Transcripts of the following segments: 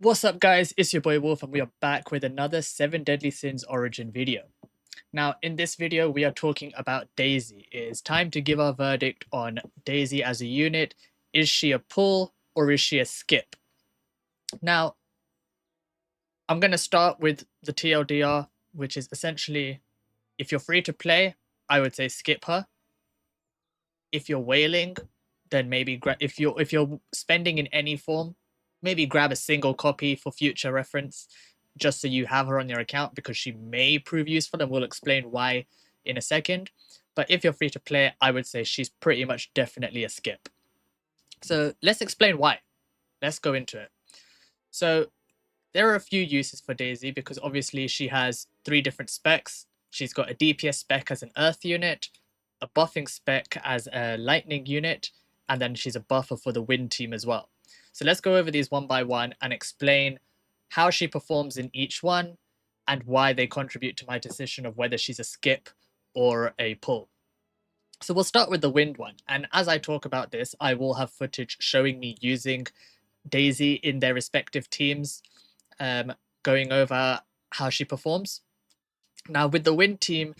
What's up guys, it's your boy Wolf and we are back with another 7 Deadly Sins origin video. Now in this video we are talking about Daisy. It is time to give our verdict on Daisy as a unit. Is she a pull or is she a skip? Now I'm going to start with the TLDR, which is essentially if you're free to play, I would say skip her. If you're whaling, then maybe if you're spending in any form, maybe grab a single copy for future reference, just so you have her on your account because she may prove useful, and we'll explain why in a second. But if you're free to play, I would say she's pretty much definitely a skip. So let's explain why. Let's go into it. So there are a few uses for Daisy because obviously she has 3 different specs. She's got a DPS spec as an earth unit, a buffing spec as a lightning unit, and then she's a buffer for the wind team as well. So let's go over these one by one and explain how she performs in each one and why they contribute to my decision of whether she's a skip or a pull. So we'll start with the wind one. And as I talk about this, I will have footage showing me using Daisy in their respective teams, going over how she performs. Now, with the wind team,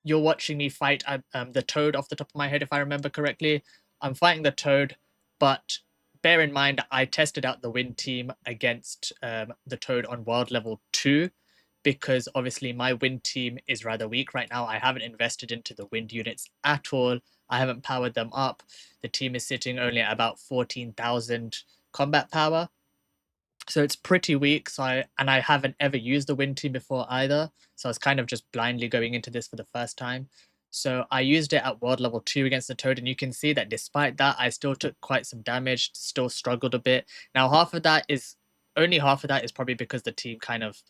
you're watching me fight the Toad off the top of my head, if I remember correctly. I'm fighting the Toad, but bear in mind, I tested out the wind team against the Toad on world level 2, because obviously my wind team is rather weak right now. I haven't invested into the wind units at all. I haven't powered them up. The team is sitting only at about 14,000 combat power. So it's pretty weak. I haven't ever used the wind team before either. So I was kind of just blindly going into this for the first time. So I used it at world level 2 against the Toad, and you can see that despite that, I still took quite some damage, still struggled a bit. Now, only half of that is probably because the team kind of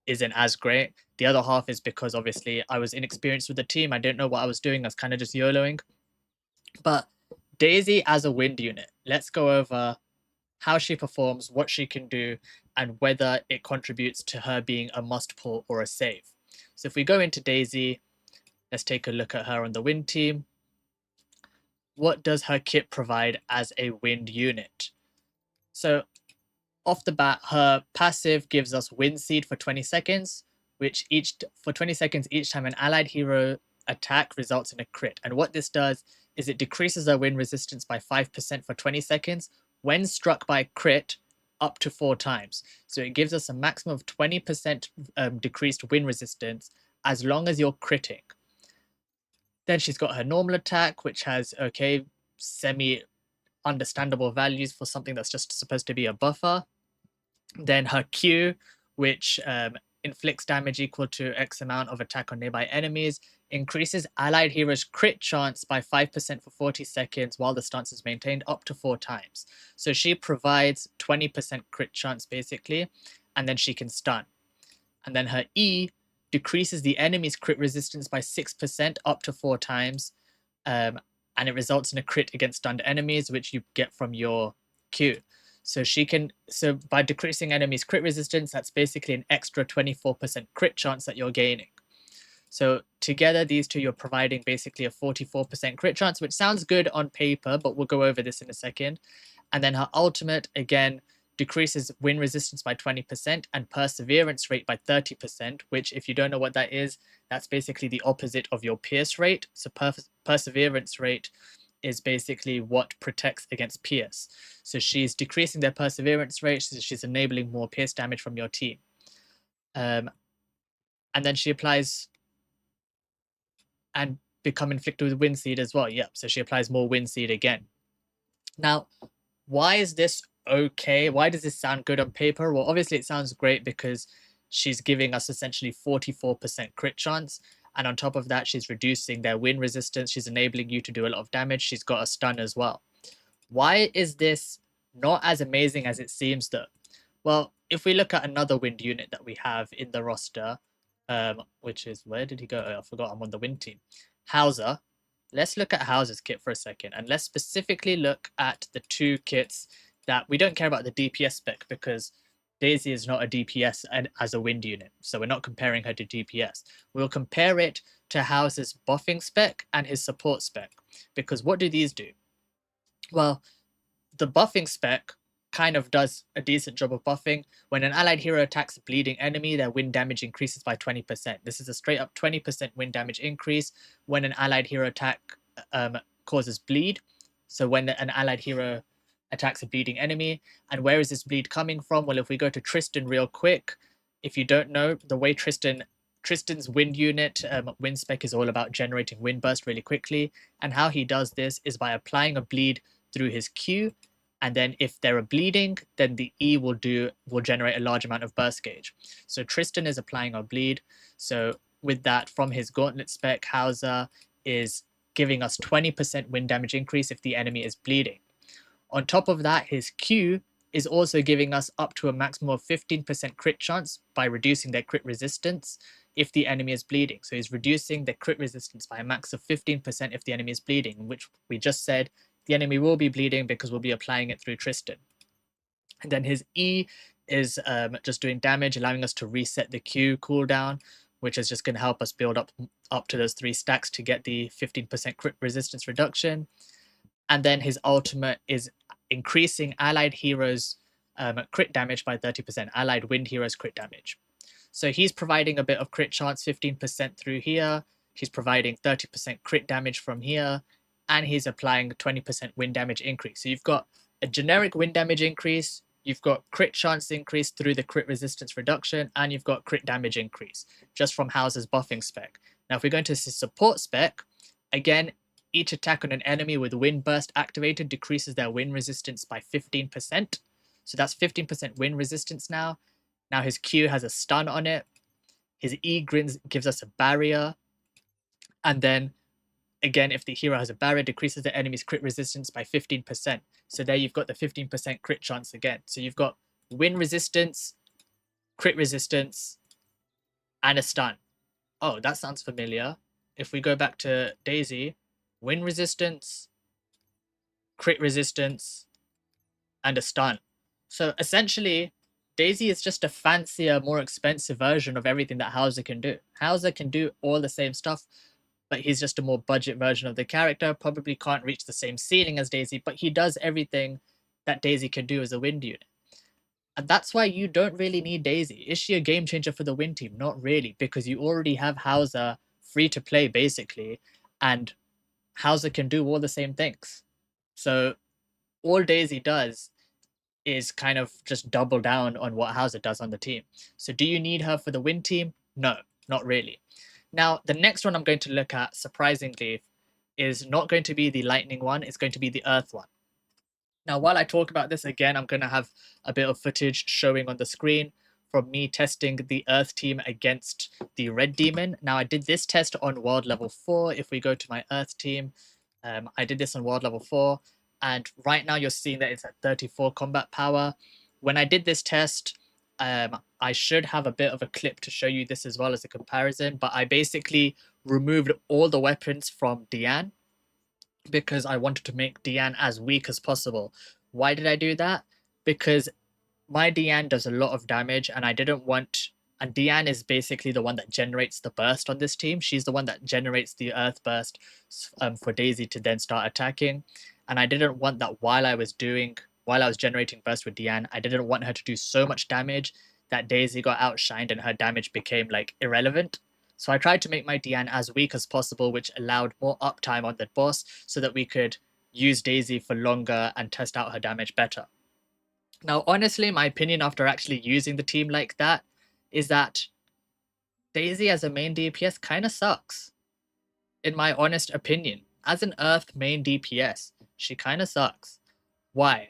isn't as great. The other half is because obviously I was inexperienced with the team. I didn't know what I was doing. I was kind of just YOLOing. But Daisy as a wind unit, let's go over how she performs, what she can do, and whether it contributes to her being a must pull or a save. So if we go into Daisy, let's take a look at her on the wind team. What does her kit provide as a wind unit? So off the bat, her passive gives us Wind Seed for 20 seconds, which for 20 seconds each time an allied hero attack results in a crit. And what this does is it decreases their wind resistance by 5% for 20 seconds when struck by crit up to 4 times. So it gives us a maximum of 20% decreased wind resistance as long as you're critting. Then she's got her normal attack, which has, okay, semi understandable values for something that's just supposed to be a buffer. Then her Q, which inflicts damage equal to X amount of attack on nearby enemies, increases allied heroes' crit chance by 5% for 40 seconds while the stance is maintained up to 4 times. So she provides 20% crit chance basically, and then she can stun. And then her E decreases the enemy's crit resistance by 6% up to 4 times, and it results in a crit against stunned enemies, which you get from your Q. So by decreasing enemies' crit resistance, that's basically an extra 24% crit chance that you're gaining. So together, these two, you're providing basically a 44% crit chance, which sounds good on paper, but we'll go over this in a second. And then her ultimate, again, decreases wind resistance by 20% and perseverance rate by 30%, which, if you don't know what that is, that's basically the opposite of your pierce rate. So perseverance rate is basically what protects against pierce. So she's decreasing their perseverance rate, so she's enabling more pierce damage from your team. And then she applies and become inflicted with Wind Seed as well. Yep, so she applies more Wind Seed again. Now, why is this okay? Why does this sound good on paper? Well, obviously it sounds great because she's giving us essentially 44% crit chance. And on top of that, she's reducing their wind resistance. She's enabling you to do a lot of damage. She's got a stun as well. Why is this not as amazing as it seems though? Well, if we look at another wind unit that we have in the roster, which is, where did he go? Oh, I forgot, I'm on the wind team. Hauser. Let's look at Hauser's kit for a second, and let's specifically look at the 2 kits that we don't care about the DPS spec because Daisy is not a DPS as a wind unit, so we're not comparing her to DPS. We'll compare it to Hauser's buffing spec and his support spec, because what do these do? Well, the buffing spec kind of does a decent job of buffing. When an allied hero attacks a bleeding enemy, their wind damage increases by 20%. This is a straight up 20% wind damage increase when an allied hero attack causes bleed. So when an allied hero attacks a bleeding enemy. And where is this bleed coming from? Well, if we go to Tristan real quick, if you don't know, the way Tristan's wind unit, wind spec is all about generating wind burst really quickly. And how he does this is by applying a bleed through his Q, and then if they're bleeding, then the E will generate a large amount of burst gauge. So Tristan is applying a bleed. So with that, from his gauntlet spec, Hauser is giving us 20% wind damage increase if the enemy is bleeding. On top of that, his Q is also giving us up to a maximum of 15% crit chance by reducing their crit resistance if the enemy is bleeding. So he's reducing the crit resistance by a max of 15% if the enemy is bleeding, which we just said the enemy will be bleeding because we'll be applying it through Tristan. And then his E is just doing damage, allowing us to reset the Q cooldown, which is just going to help us build up to those 3 stacks to get the 15% crit resistance reduction. And then his ultimate is increasing allied heroes' crit damage by 30%, allied wind heroes' crit damage. So he's providing a bit of crit chance, 15% through here. He's providing 30% crit damage from here, and he's applying 20% wind damage increase. So you've got a generic wind damage increase, you've got crit chance increase through the crit resistance reduction, and you've got crit damage increase just from Hauser's buffing spec. Now, if we go into his support spec, again, each attack on an enemy with wind burst activated decreases their wind resistance by 15%. So that's 15% wind resistance now. Now his Q has a stun on it. His E gives us a barrier. And then again, if the hero has a barrier, decreases the enemy's crit resistance by 15%. So there you've got the 15% crit chance again. So you've got wind resistance, crit resistance, and a stun. Oh, that sounds familiar. If we go back to Daisy, wind resistance, crit resistance, and a stun. So essentially, Daisy is just a fancier, more expensive version of everything that Hauser can do. Hauser can do all the same stuff, but he's just a more budget version of the character. Probably can't reach the same ceiling as Daisy, but he does everything that Daisy can do as a wind unit. And that's why you don't really need Daisy. Is she a game changer for the wind team? Not really, because you already have Hauser free to play, basically, and Hauser can do all the same things. So all Daisy does is kind of just double down on what Hauser does on the team. So do you need her for the win team? No, not really. Now, the next one I'm going to look at, surprisingly, is not going to be the lightning one, it's going to be the earth one. Now, while I talk about this again, I'm going to have a bit of footage showing on the screen from me testing the earth team against the red demon. Now, I did this test on world level 4. If we go to my earth team, I did this on world level 4. And right now you're seeing that it's at 34 combat power. When I did this test, I should have a bit of a clip to show you this as well as a comparison, but I basically removed all the weapons from Diane because I wanted to make Diane as weak as possible. Why did I do that? Because my Diane does a lot of damage and I didn't want... And Diane is basically the one that generates the burst on this team. She's the one that generates the earth burst for Daisy to then start attacking. And I didn't want that while I was generating burst with Diane, I didn't want her to do so much damage that Daisy got outshined and her damage became like irrelevant. So I tried to make my Diane as weak as possible, which allowed more uptime on the boss so that we could use Daisy for longer and test out her damage better. Now, honestly, my opinion after actually using the team like that is that Daisy as a main DPS kind of sucks. In my honest opinion, as an Earth main DPS, she kind of sucks. Why?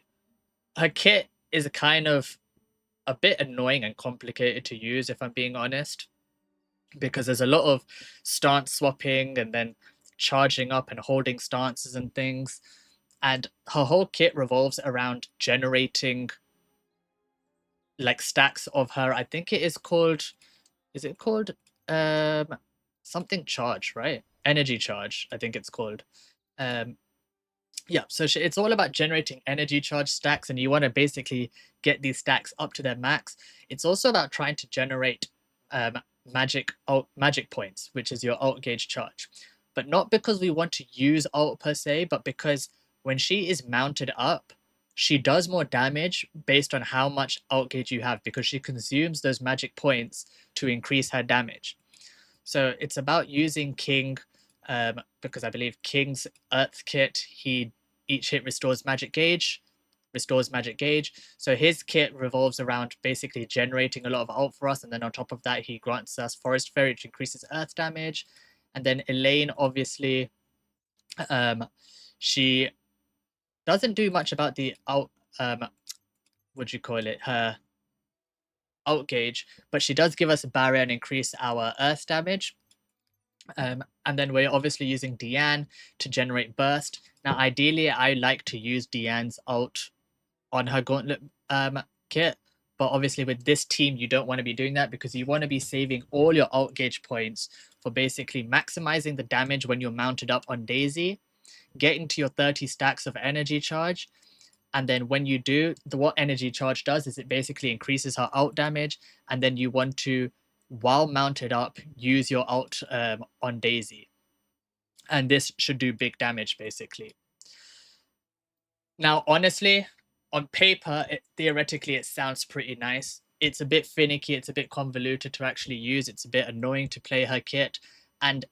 Her kit is kind of a bit annoying and complicated to use, if I'm being honest, because there's a lot of stance swapping and then charging up and holding stances and things. And her whole kit revolves around generating like stacks of her. I think it is called... Is it called something charge, right? Energy charge, I think it's called. Yeah, so it's all about generating energy charge stacks, and you want to basically get these stacks up to their max. It's also about trying to generate magic points, which is your ult gauge charge. But not because we want to use ult per se, but because when she is mounted up, she does more damage based on how much alt gauge you have, because she consumes those magic points to increase her damage. So it's about using King, because I believe King's Earth kit, each hit restores magic gauge. So his kit revolves around basically generating a lot of ult for us, and then on top of that, he grants us Forest Fairy, which increases Earth damage. And then Elaine, obviously, she doesn't do much about the out. What do you call it? Her out gauge, but she does give us a barrier and increase our Earth damage. And then we're obviously using Diane to generate burst. Now, ideally, I like to use Diane's ult on her gauntlet kit, but obviously with this team, you don't want to be doing that, because you want to be saving all your alt gauge points for basically maximizing the damage when you're mounted up on Daisy, getting to your 30 stacks of energy charge. And then when you do, what energy charge does is it basically increases her ult damage, and then you want to, while mounted up, use your ult on Daisy. And this should do big damage, basically. Now, honestly, on paper, theoretically, it sounds pretty nice. It's a bit finicky, it's a bit convoluted to actually use, it's a bit annoying to play her kit. And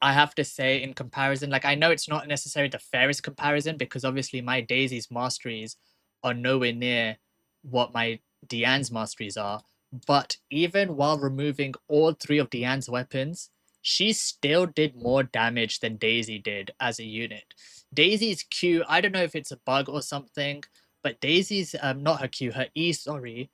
I have to say, in comparison, like, I know it's not necessarily the fairest comparison, because obviously my Daisy's masteries are nowhere near what my Diane's masteries are. But even while removing all three of Diane's weapons, she still did more damage than Daisy did as a unit. Daisy's Q, I don't know if it's a bug or something, but Daisy's, not her Q, her E, sorry.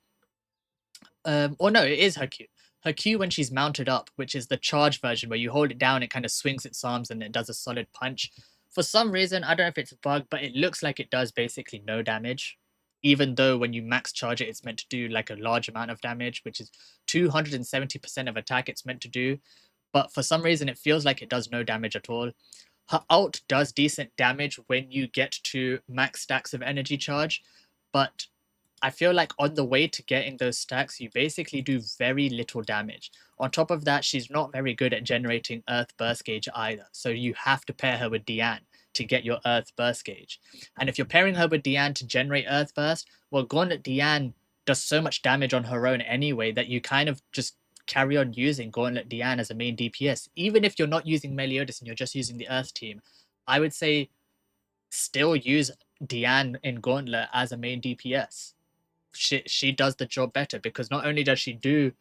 Or no, it is her Q. Her Q when she's mounted up, which is the charge version where you hold it down, it kind of swings its arms and it does a solid punch. For some reason, I don't know if it's a bug, but it looks like it does basically no damage. Even though when you max charge it, it's meant to do like a large amount of damage, which is 270% of attack it's meant to do. But for some reason, it feels like it does no damage at all. Her ult does decent damage when you get to max stacks of energy charge, but I feel like on the way to getting those stacks, you basically do very little damage. On top of that, she's not very good at generating Earth Burst Gauge either, so you have to pair her with Diane to get your Earth Burst Gauge. And if you're pairing her with Diane to generate Earth Burst, well, Gauntlet Diane does so much damage on her own anyway that you kind of just carry on using Gauntlet Diane as a main DPS. Even if you're not using Meliodas and you're just using the Earth team, I would say still use Diane in Gauntlet as a main DPS. She does the job better, because not only does she do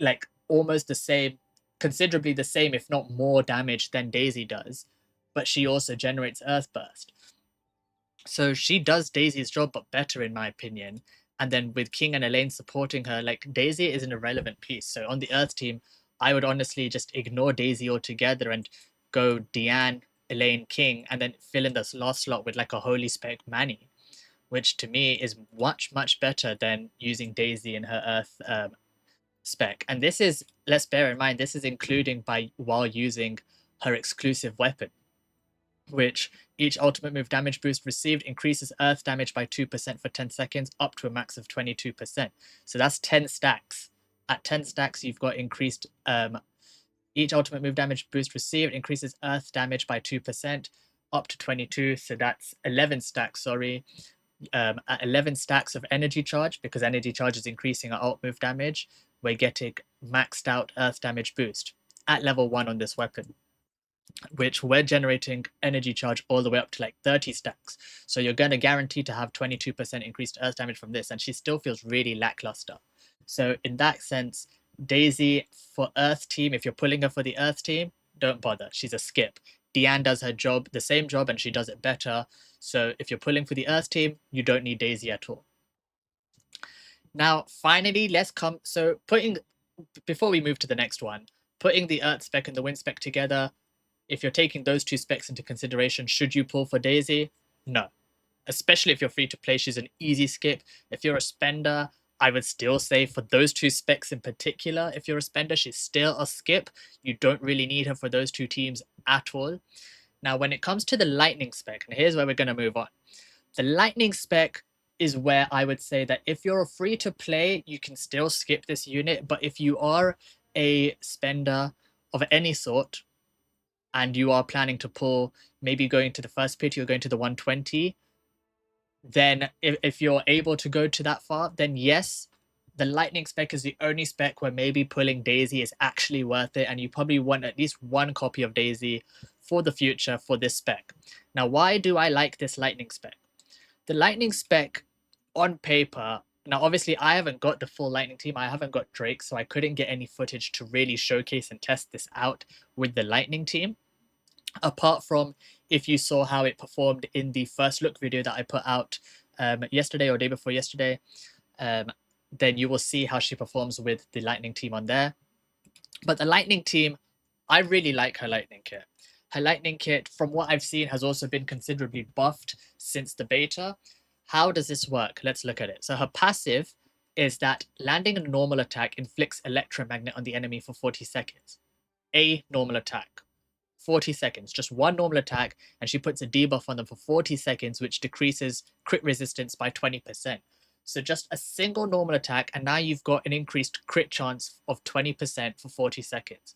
like almost the same, considerably the same, if not more damage than Daisy does, but she also generates Earth Burst. So she does Daisy's job, but better in my opinion. And then with King and Elaine supporting her, like Daisy is an irrelevant piece. So on the Earth team, I would honestly just ignore Daisy altogether and go Diane, Elaine, King, and then fill in this last slot with like a holy spec Manny, which to me is much, much better than using Daisy in her Earth spec. And this is, let's bear in mind, this is including while using her exclusive weapon, which each ultimate move damage boost received increases Earth damage by 2% for 10 seconds, up to a max of 22%. So that's 10 stacks. At 10 stacks, you've got increased, each ultimate move damage boost received increases Earth damage by 2%, up to 22. So that's 11 stacks, sorry. At 11 stacks of energy charge, because energy charge is increasing our alt move damage, we're getting maxed out Earth damage boost at level 1 on this weapon, which we're generating energy charge all the way up to like 30 stacks. So you're going to guarantee to have 22% increased Earth damage from this, and she still feels really lackluster. So in that sense, Daisy for Earth team, if you're pulling her for the Earth team, don't bother. She's a skip. Diane does her job, the same job, and she does it better. So if you're pulling for the Earth team, you don't need Daisy at all. Now, finally, let's come. So before we move to the next one, putting the Earth spec and the Wind spec together, if you're taking those two specs into consideration, should you pull for Daisy? No. Especially if you're free to play, she's an easy skip. If you're a spender, I would still say for those two specs in particular, if you're a spender, she's still a skip. You don't really need her for those two teams at all. Now, when it comes to the Lightning spec, and here's where we're going to move on. The Lightning spec is where I would say that if you're free to play, you can still skip this unit. But if you are a spender of any sort, and you are planning to pull, maybe going to the first pit, you're going to the 120, then if you're able to go to that far, then yes, the lightning spec is the only spec where maybe pulling Daisy is actually worth it, and you probably want at least one copy of Daisy for the future for this spec. Now, why do I like this lightning spec? The lightning spec on paper, now obviously I haven't got the full lightning team, I haven't got Drake, so I couldn't get any footage to really showcase and test this out with the lightning team, apart from if you saw how it performed in the first look video that I put out yesterday or day before yesterday, then you will see how she performs with the lightning team on there. But the lightning team, I really like her lightning kit. Her lightning kit, from what I've seen, has also been considerably buffed since the beta. How does this work? Let's look at it. So her passive is that landing a normal attack inflicts electromagnet on the enemy for 40 seconds. A normal attack. 40 seconds, just one normal attack, and she puts a debuff on them for 40 seconds, which decreases crit resistance by 20%. So just a single normal attack, and now you've got an increased crit chance of 20% for 40 seconds.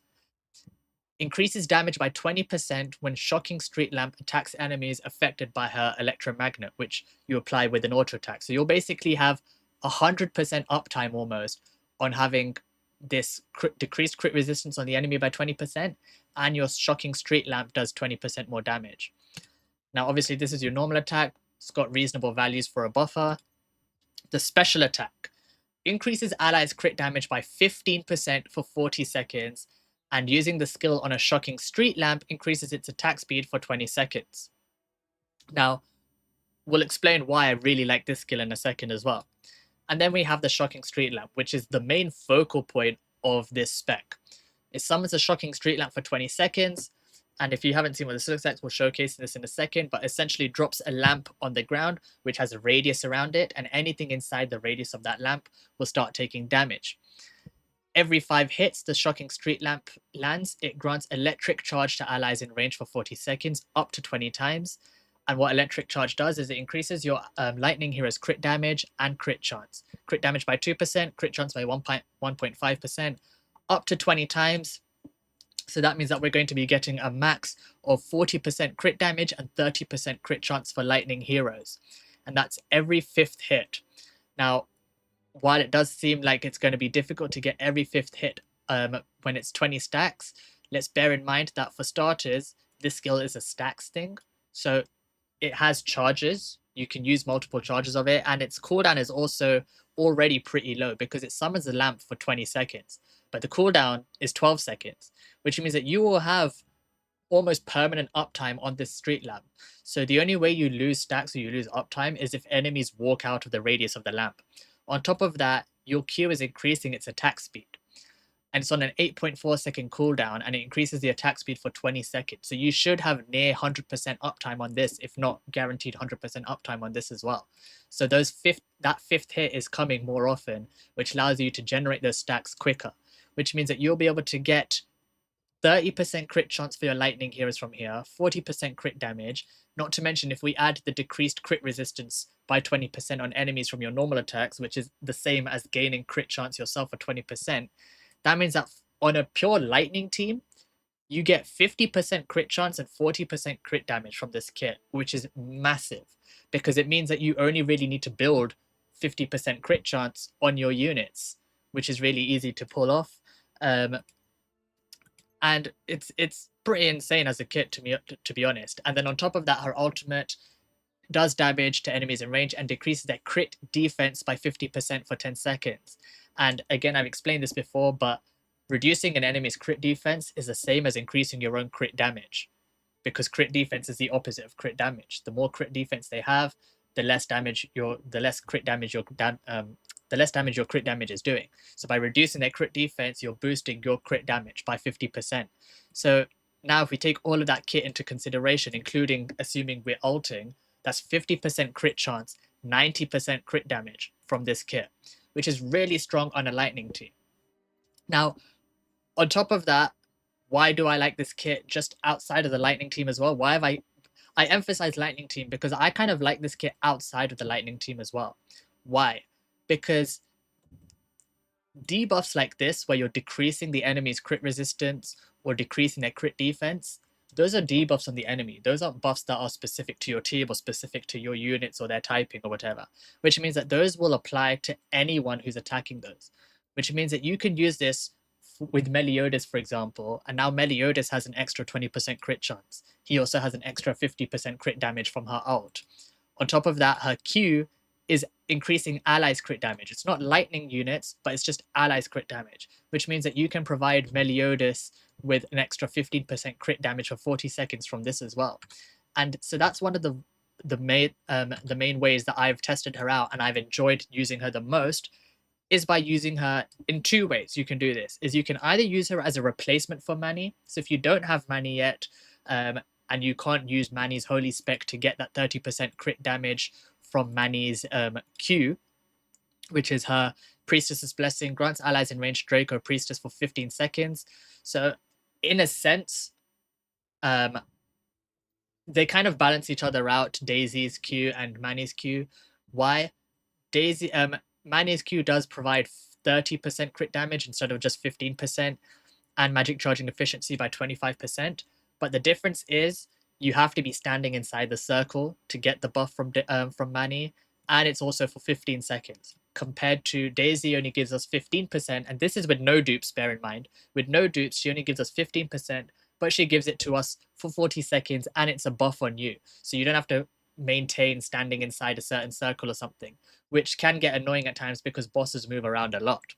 Increases damage by 20% when Shocking Street Lamp attacks enemies affected by her electromagnet, which you apply with an auto attack. So you'll basically have 100% uptime almost on having this decreased crit resistance on the enemy by 20%, and your Shocking Street Lamp does 20% more damage. Now, obviously, this is your normal attack. It's got reasonable values for a buffer. The special attack increases allies' crit damage by 15% for 40 seconds, and using the skill on a Shocking Street Lamp increases its attack speed for 20 seconds. Now, we'll explain why I really like this skill in a second as well. And then we have the Shocking Street Lamp, which is the main focal point of this spec. It summons a Shocking Street Lamp for 20 seconds, and if you haven't seen what this looks like, we'll showcase this in a second, but essentially drops a lamp on the ground, which has a radius around it, and anything inside the radius of that lamp will start taking damage. Every 5 hits the Shocking Street Lamp lands, it grants electric charge to allies in range for 40 seconds, up to 20 times. And what electric charge does is it increases your lightning hero's crit damage and crit chance. Crit damage by 2%, crit chance by 1.5%, up to 20 times. So that means that we're going to be getting a max of 40% crit damage and 30% crit chance for lightning heroes. And that's every 5th hit. Now, while it does seem like it's going to be difficult to get every 5th hit when it's 20 stacks, let's bear in mind that for starters, this skill is a stacks thing. So it has charges. You can use multiple charges of it, and its cooldown is also already pretty low because it summons a lamp for 20 seconds, but the cooldown is 12 seconds, which means that you will have almost permanent uptime on this street lamp. So the only way you lose stacks or you lose uptime is if enemies walk out of the radius of the lamp. On top of that, your Q is increasing its attack speed, and it's on an 8.4 second cooldown, and it increases the attack speed for 20 seconds. So you should have near 100% uptime on this, if not guaranteed 100% uptime on this as well. So that 5th hit is coming more often, which allows you to generate those stacks quicker, which means that you'll be able to get 30% crit chance for your lightning heroes from here, 40% crit damage, not to mention if we add the decreased crit resistance by 20% on enemies from your normal attacks, which is the same as gaining crit chance yourself for 20%, that means that on a pure lightning team, you get 50% crit chance and 40% crit damage from this kit, which is massive, because it means that you only really need to build 50% crit chance on your units, which is really easy to pull off. And it's pretty insane as a kit to be honest. And then on top of that, her ultimate does damage to enemies in range and decreases their crit defense by 50% for 10 seconds. And again, I've explained this before, but reducing an enemy's crit defense is the same as increasing your own crit damage, because crit defense is the opposite of crit damage. The more crit defense they have, the less crit damage your crit damage is doing. So by reducing their crit defense, you're boosting your crit damage by 50%. So now if we take all of that kit into consideration, including assuming we're ulting, that's 50% crit chance, 90% crit damage from this kit, which is really strong on a lightning team. Now, on top of that, why do I like this kit just outside of the lightning team as well? Why have I emphasize lightning team because I kind of like this kit outside of the lightning team as well. Why? Because debuffs like this, where you're decreasing the enemy's crit resistance or decreasing their crit defense, those are debuffs on the enemy. Those aren't buffs that are specific to your team or specific to your units or their typing or whatever, which means that those will apply to anyone who's attacking those, which means that you can use this with Meliodas, for example, and now Meliodas has an extra 20% crit chance. He also has an extra 50% crit damage from her ult. On top of that, her Q is increasing allies crit damage. It's not lightning units, but it's just allies crit damage, which means that you can provide Meliodas with an extra 15% crit damage for 40 seconds from this as well. And so that's one of the main ways that I've tested her out and I've enjoyed using her the most, is by using her in two ways. You can do this is you can either use her as a replacement for Manny. So if you don't have Manny yet, and you can't use Manny's Holy Spec to get that 30% crit damage from Manny's Q, which is her Priestess's Blessing, grants allies in range Draco Priestess for 15 seconds. So in a sense, they kind of balance each other out, Daisy's Q and Manny's Q. Why? Manny's Q does provide 30% crit damage instead of just 15%, and magic charging efficiency by 25%. But the difference is you have to be standing inside the circle to get the buff from Manny, and it's also for 15 seconds. Compared to Daisy only gives us 15%, and this is with no dupes, bear in mind. With no dupes, she only gives us 15%, but she gives it to us for 40 seconds, and it's a buff on you. So you don't have to maintain standing inside a certain circle or something, which can get annoying at times because bosses move around a lot.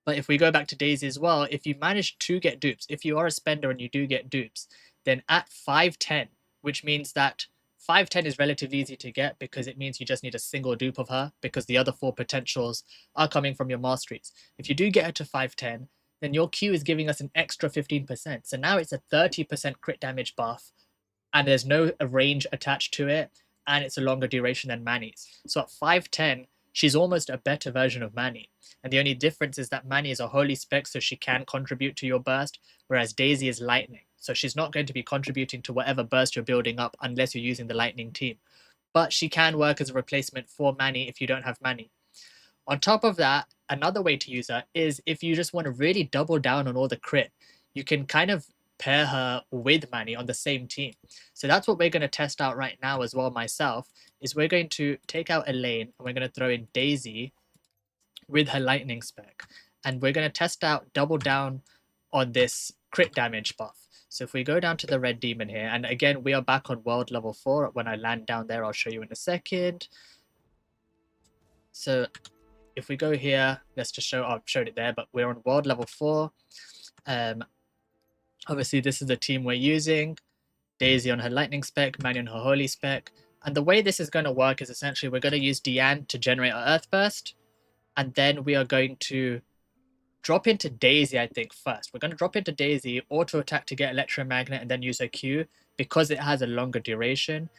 But if we go back to Daisy as well, if you manage to get dupes, if you are a spender and you do get dupes, then at 510, which means that 510 is relatively easy to get because it means you just need a single dupe of her because the other 4 potentials are coming from your masteries. If you do get her to 510, then your Q is giving us an extra 15%. So now it's a 30% crit damage buff and there's no range attached to it, and it's a longer duration than Manny's. So at 510, she's almost a better version of Manny. And the only difference is that Manny is a holy spec, so she can contribute to your burst, whereas Daisy is lightning. So she's not going to be contributing to whatever burst you're building up unless you're using the lightning team. But she can work as a replacement for Manny if you don't have Manny. On top of that, another way to use her is if you just want to really double down on all the crit, you can kind of pair her with Manny on the same team. So that's what we're going to test out right now as well myself, is we're going to take out a lane and we're going to throw in Daisy with her lightning spec. And we're going to test out double down on this crit damage buff. So if we go down to the red demon here, and again, we are back on world level 4. When I land down there, I'll show you in a second. So if we go here, let's just show, I've showed it there, but we're on world level 4. Obviously, this is the team we're using. Daisy on her lightning spec, Manny on her holy spec. And the way this is going to work is essentially we're going to use Diane to generate our earth burst. And then we are going to drop into Daisy, I think, first. We're going to drop into Daisy, auto attack to get electromagnet, and then use her Q because it has a longer duration.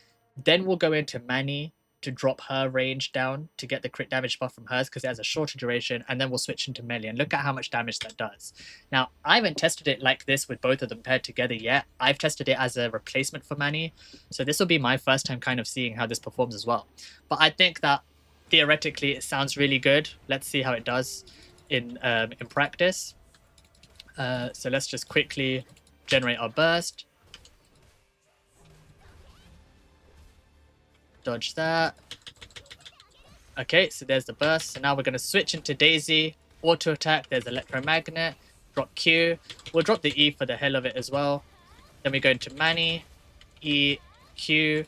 Then we'll go into Manny to drop her range down to get the crit damage buff from hers because it has a shorter duration, and then we'll switch into melee and look at how much damage that does. Now, I haven't tested it like this with both of them paired together yet. I've tested it as a replacement for Manny, so this will be my first time kind of seeing how this performs as well. But I think that theoretically it sounds really good. Let's see how it does in practice. So let's just quickly generate our burst. Dodge that. Okay, so there's the burst. So now we're going to switch into Daisy. Auto attack, there's electromagnet. Drop Q. We'll drop the E for the hell of it as well. Then we go into Manny. E, Q.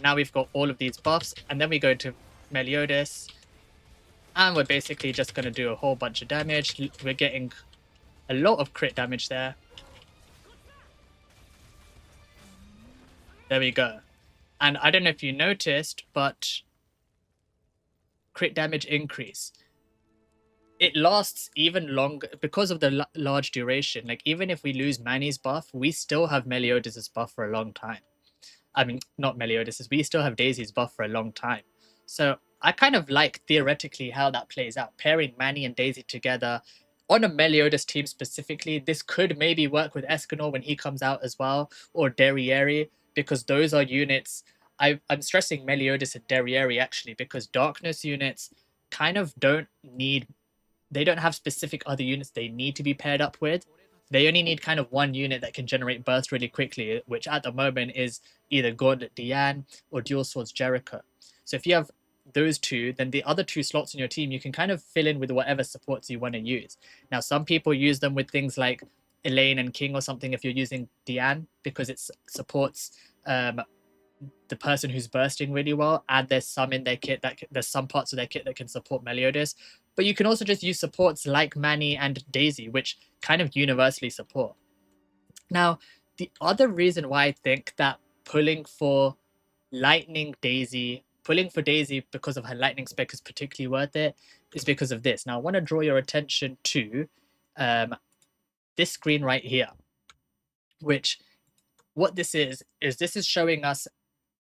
Now we've got all of these buffs. And then we go into Meliodas. And we're basically just going to do a whole bunch of damage. We're getting a lot of crit damage there. There we go. And I don't know if you noticed, but crit damage increase. It lasts even longer because of the large duration. Like, even if we lose Manny's buff, we still have Meliodas' buff for a long time. I mean, not Meliodas', we still have Daisy's buff for a long time. So I kind of like theoretically how that plays out. Pairing Manny and Daisy together on a Meliodas team specifically, this could maybe work with Escanor when he comes out as well, or Derriere, because those are units. I'm stressing Meliodas and Derriere actually because darkness units kind of don't have specific other units they need to be paired up with. they only need kind of one unit that can generate burst really quickly, which at the moment is either Gauntlet Diane or Dual Swords Jericho. So if you have those two, then the other two slots in your team you can kind of fill in with whatever supports you want to use. Now, some people use them with things like Elaine and King or something if you're using Diane, because it supports the person who's bursting really well, and there's some in their kit there's some parts of their kit that can support Meliodas. But you can also just use supports like Manny and Daisy, which kind of universally support. Now, the other reason why I think that pulling for Daisy because of her lightning spec is particularly worth it is because of this. Now, I want to draw your attention to this screen right here, which what this is this is showing us.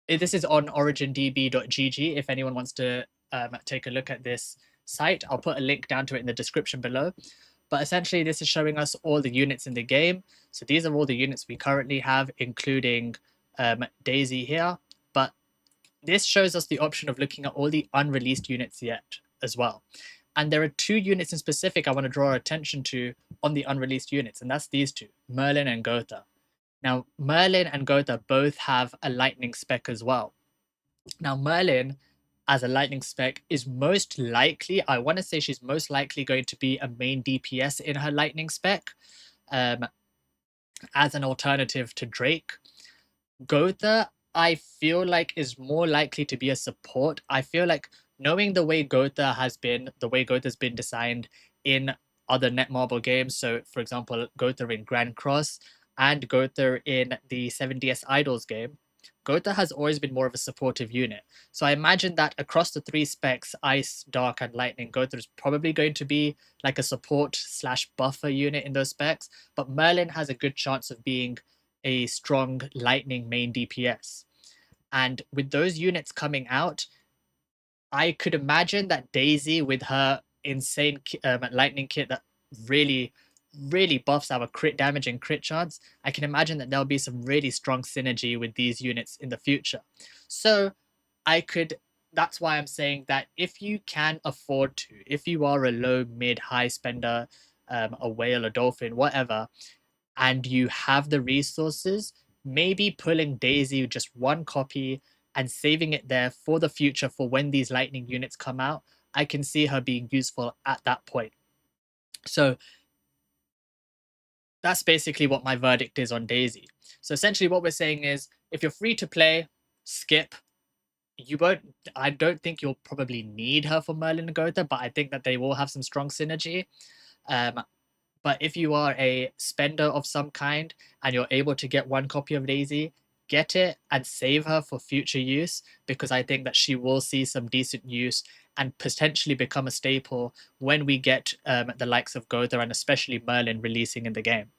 This is on origindb.gg. If anyone wants to take a look at this site, I'll put a link down to it in the description below. But essentially, this is showing us all the units in the game. So these are all the units we currently have, including Daisy here. But this shows us the option of looking at all the unreleased units yet as well. And there are two units in specific I want to draw our attention to on the unreleased units, and that's these two, Merlin and Gotha. Now, Merlin and Gotha both have a lightning spec as well. Now, Merlin, as a lightning spec, is most likely, I want to say she's most likely going to be a main DPS in her lightning spec as an alternative to Drake. Gotha, I feel like, is more likely to be a support. I feel like knowing the way Gotha's been designed in other Netmarble games, so for example, Gotha in Grand Cross, and Gotha in the 7DS Idols game, Gotha has always been more of a supportive unit. So I imagine that across the three specs, Ice, Dark, and Lightning, Gotha is probably going to be like a support/buffer unit in those specs, but Merlin has a good chance of being a strong Lightning main DPS. And with those units coming out, I could imagine that Daisy, with her insane Lightning kit that really buffs our crit damage and crit chance, I can imagine that there'll be some really strong synergy with these units in the future. So that's why I'm saying that if you can afford to, if you are a low, mid, high spender, a whale, a dolphin, whatever, and you have the resources, maybe pulling Daisy just one copy and saving it there for the future for when these lightning units come out, I can see her being useful at that point. So that's basically what my verdict is on Daisy. So essentially what we're saying is, if you're free to play, skip. I don't think you'll probably need her for Merlin and Gotha, but I think that they will have some strong synergy. But if you are a spender of some kind and you're able to get one copy of Daisy, get it and save her for future use, because I think that she will see some decent use and potentially become a staple when we get the likes of Gotha and especially Merlin releasing in the game.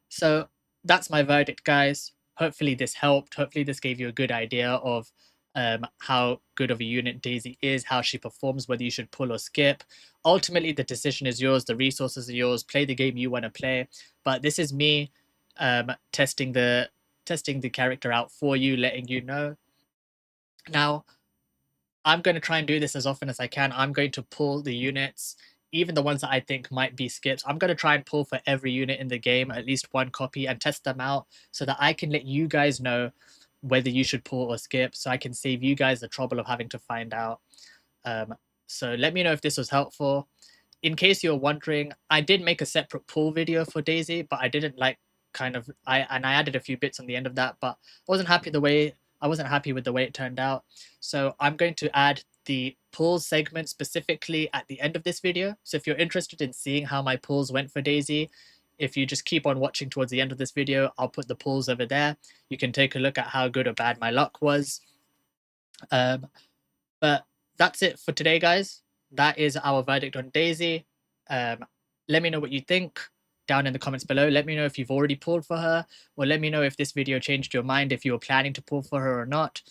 So that's my verdict, guys. Hopefully this helped. Hopefully this gave you a good idea of how good of a unit Daisy is, how she performs, whether you should pull or skip. Ultimately, the decision is yours. The resources are yours. Play the game you want to play. But this is me testing the character out for you, letting you know. Now, I'm going to try and do this as often as I can. I'm going to pull the units, even the ones that I think might be skips. I'm going to try and pull for every unit in the game, at least one copy, and test them out so that I can let you guys know whether you should pull or skip, so I can save you guys the trouble of having to find out. So let me know if this was helpful. In case you're wondering, I did make a separate pull video for Daisy, but I didn't I added a few bits on the end of that, but I wasn't happy with the way it turned out. So I'm going to add the pull segment specifically at the end of this video. So if you're interested in seeing how my pulls went for Daisy, if you just keep on watching towards the end of this video, I'll put the pulls over there. You can take a look at how good or bad my luck was. But that's it for today, guys. That is our verdict on Daisy. Let me know what you think down in the comments below. Let me know if you've already pulled for her, or let me know if this video changed your mind, if you were planning to pull for her or not.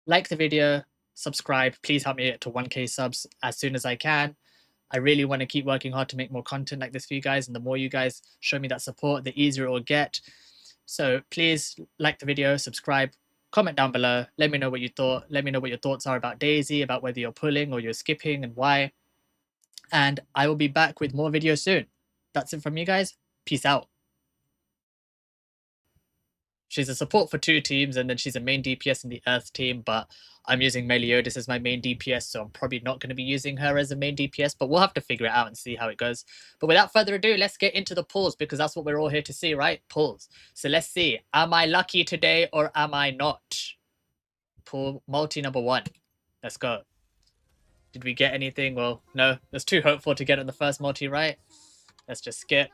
Like the video, subscribe. Please help me get to 1K subs as soon as I can. I really want to keep working hard to make more content like this for you guys, and the more you guys show me that support, the easier it will get. So please like the video, subscribe, comment down below. Let me know what you thought. Let me know what your thoughts are about Daisy, about whether you're pulling or you're skipping and why. And I will be back with more videos soon. That's it from you guys. Peace out. She's a support for 2 teams, and then she's a main DPS in the Earth team, but I'm using Meliodas as my main DPS, so I'm probably not going to be using her as a main DPS, but we'll have to figure it out and see how it goes. But without further ado, let's get into the pulls, because that's what we're all here to see, right? Pulls. So let's see. Am I lucky today, or am I not? Pull multi number 1. Let's go. Did we get anything? Well, no. It was too hopeful to get on the first multi, right? Let's just skip.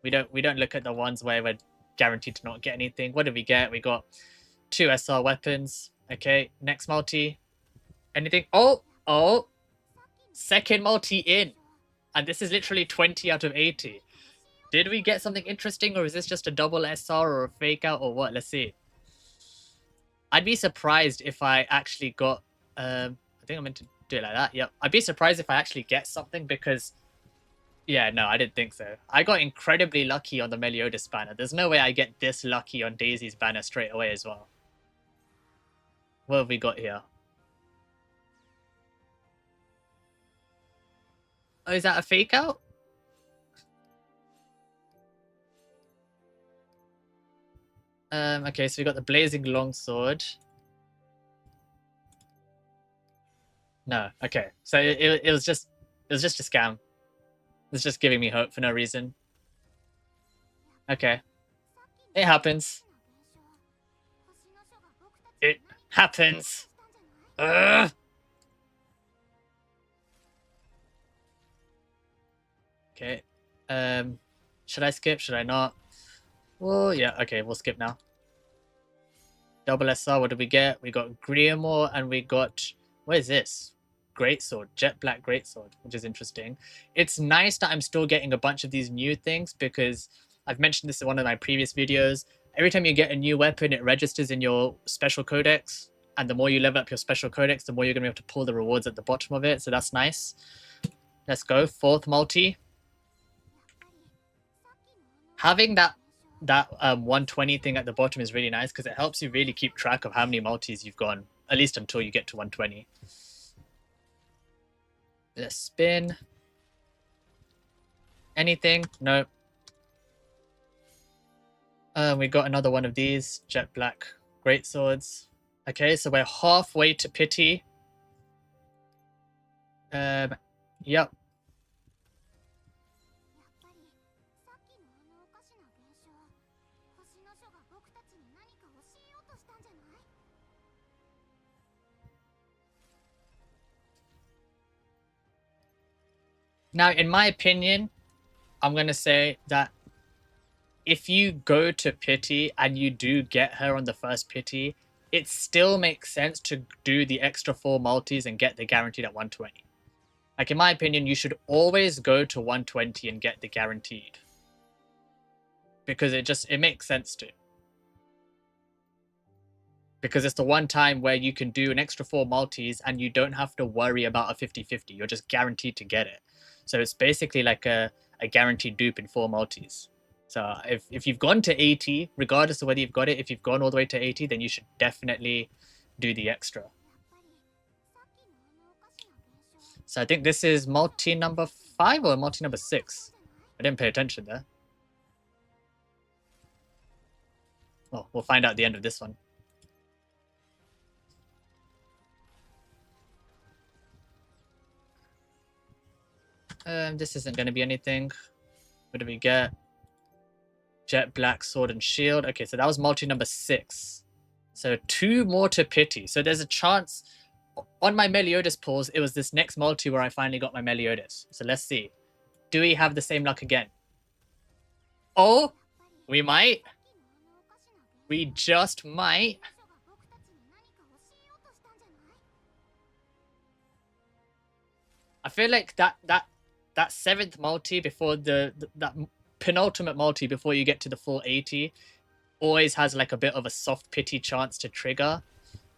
We don't look at the ones where we're guaranteed to not get anything. What did we get? We got 2 SR weapons. Okay, next multi. Anything? Oh, second multi in. And this is literally 20 out of 80. Did we get something interesting, or is this just a double SR or a fake out, or what? Let's see. I'd be surprised if I actually got... I think I meant to do it like that. Yep. I'd be surprised if I actually get something, because... Yeah, no, I didn't think so. I got incredibly lucky on the Meliodas banner. There's no way I get this lucky on Daisy's banner straight away as well. What have we got here? Oh, is that a fake out? Okay, so we got the Blazing Longsword. No, okay. So it was just a scam. It's just giving me hope for no reason. Okay. It happens. It happens. Ugh. Okay. Should I skip? Should I not? Well, yeah. Okay, we'll skip now. Double SR. What did we get? We got Griamore, and we got... What is this? Greatsword, jet black greatsword, which is interesting. It's nice that I'm still getting a bunch of these new things, because I've mentioned this in one of my previous videos. Every time you get a new weapon, it registers in your special codex, and the more you level up your special codex, the more you're going to be able to pull the rewards at the bottom of it, so that's nice. Let's go. 4th multi. Having that 120 thing at the bottom is really nice, because it helps you really keep track of how many multis you've gone, at least until you get to 120. Let's spin. Anything? No. We got another one of these jet black greatswords. Okay, so we're halfway to pity. Yep. Now, in my opinion, I'm going to say that if you go to pity and you do get her on the first pity, it still makes sense to do the extra 4 multis and get the guaranteed at 120. Like, in my opinion, you should always go to 120 and get the guaranteed, because it makes sense to. Because it's the one time where you can do an extra 4 multis and you don't have to worry about a 50-50. You're just guaranteed to get it. So it's basically like a guaranteed dupe in 4 multis. So if you've gone to 80, regardless of whether you've got it, if you've gone all the way to 80, then you should definitely do the extra. So I think this is multi number 5 or multi number 6. I didn't pay attention there. Well, we'll find out at the end of this one. This isn't going to be anything. What do we get? Jet black sword and shield. Okay, so that was multi number 6. So 2 more to pity. So there's a chance. On my Meliodas pulls, it was this next multi where I finally got my Meliodas. So let's see. Do we have the same luck again? Oh, we might. We just might. I feel like that 7th multi before that penultimate multi before you get to the full 80 always has like a bit of a soft pity chance to trigger.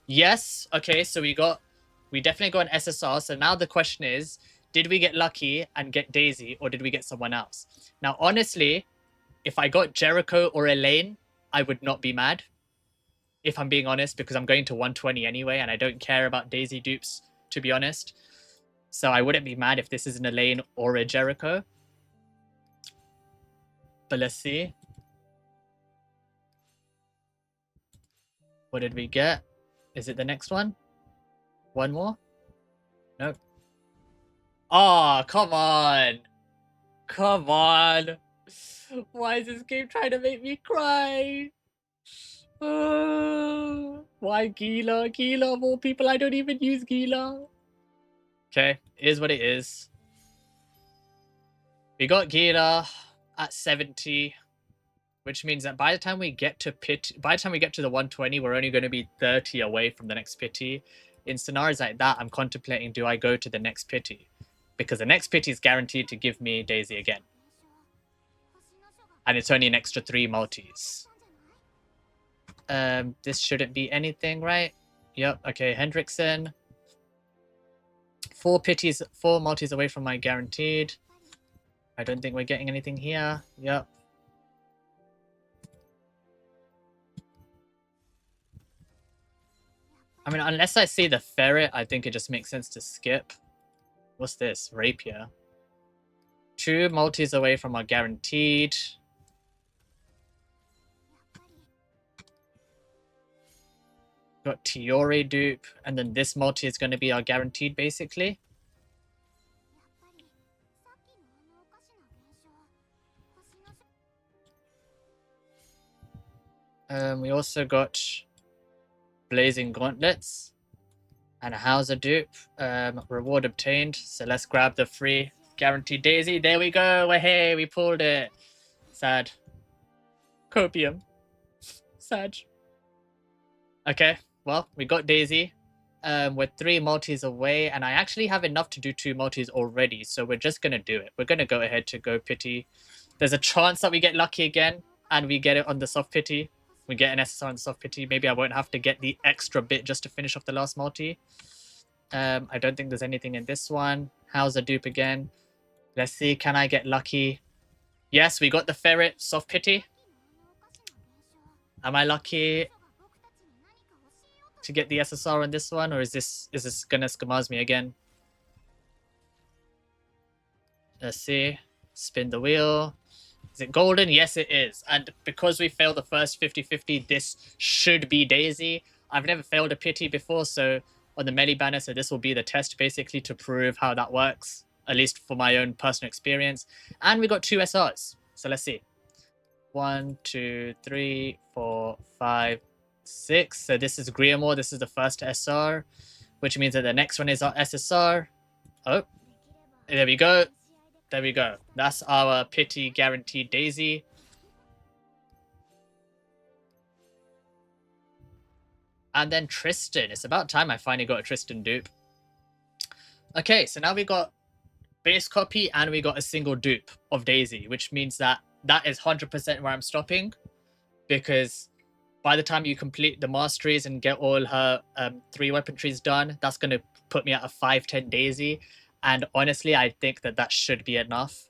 Yes. Okay, so we definitely got an SSR. So now the question is, did we get lucky and get Daisy, or did we get someone else? Now, honestly, if I got Jericho or Elaine, I would not be mad, if I'm being honest, because I'm going to 120 anyway, and I don't care about Daisy dupes, to be honest. So I wouldn't be mad if this is an Elaine or a Jericho. But let's see. What did we get? Is it the next one? One more? Nope. Oh, come on. Come on. Why is this game trying to make me cry? Why Gila? Gila of all people, I don't even use Gila. Okay, it is what it is. We got Gila at 70, which means that by the time we get to the 120, we're only going to be 30 away from the next pity. In scenarios like that, I'm contemplating, do I go to the next pity? Because the next pity is guaranteed to give me Daisy again. And it's only an extra 3 multis. This shouldn't be anything, right? Yep, okay, Hendrickson. 4 multis away from my guaranteed. I don't think we're getting anything here. Yep. I mean, unless I see the ferret, I think it just makes sense to skip. What's this? Rapier. 2 multis away from our guaranteed. Got Tiori dupe, and then this multi is going to be our guaranteed, basically. We also got Blazing Gauntlets and a Hauser dupe. Reward obtained. So let's grab the free guaranteed Daisy. There we go. Hey, we pulled it. Sad. Copium. Sad. Okay, well, we got Daisy. We're 3 multis away, and I actually have enough to do 2 multis already, so we're just going to do it. We're going to go ahead to go pity. There's a chance that we get lucky again, and we get it on the soft pity. We get an SSR on the soft pity. Maybe I won't have to get the extra bit just to finish off the last multi. I don't think there's anything in this one. How's a dupe again? Let's see, can I get lucky? Yes, we got the ferret soft pity. Am I lucky to get the SSR on this one, or is this gonna scamaz me again? Let's see. Spin the wheel. Is it golden? Yes, it is. And because we failed the first 50-50, this should be Daisy. I've never failed a pity before, so on the melee banner, so this will be the test basically to prove how that works, at least for my own personal experience. And we got 2 SRs. So let's see. 1, 2, 3, 4, 5, 6. So this is Griamore. This is the first SR, which means that the next one is our SSR. Oh, there we go. There we go. That's our pity guaranteed Daisy. And then Tristan. It's about time I finally got a Tristan dupe. Okay, so now we got base copy and we got a single dupe of Daisy, which means that that is 100% where I'm stopping, because by the time you complete the masteries and get all her 3 weaponries done, that's going to put me at a 510 Daisy. And honestly, I think that that should be enough.